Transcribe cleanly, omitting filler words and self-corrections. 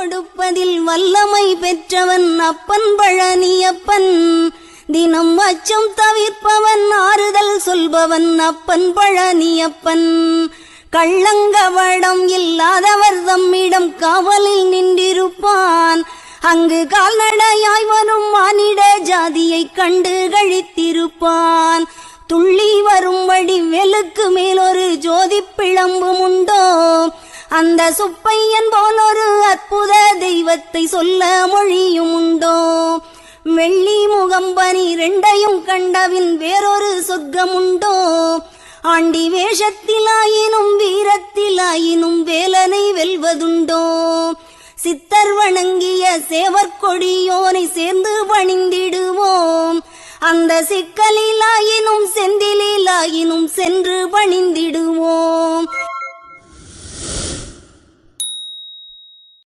கொடுப்பதில் வல்லமை பெற்றவன் அப்பன் பழனியப்பன். தினம் அச்சம் தவிர்ப்பவன் ஆறுதல் சொல்பவன் அப்பன் பழனியப்பன். கள்ளங்கவடம் இல்லாதவர் தம்மிடம் காவலில் நின்றிருப்பான். அங்கு கால்நடையாய் வரும் மானிட ஜாதியை கண்டு கழித்திருப்பான். துள்ளி வரும்படி வெளுக்கு மேலொரு ஜோதி பிளம்பும் உண்டோ, அந்த சுப்பையன் போல் ஒரு அற்புத தெய்வத்தை சொல்ல மொழியும் உண்டோ. வெள்ளி முகம் 12 கண்டவின் வேறொரு சொர்க்கம் உண்டோ. ஆண்டி வேஷத்திலாயினும் வீரத்திலாயினும் வேலனை வெல்வதுண்டோ. சித்தர் வணங்கிய சேவற்கொடியோனை சேர்ந்து பணிந்திடுவோம். அந்த சிக்கலிலாயினும் செந்திலாயினும் சென்று பணிந்திடுவோம்.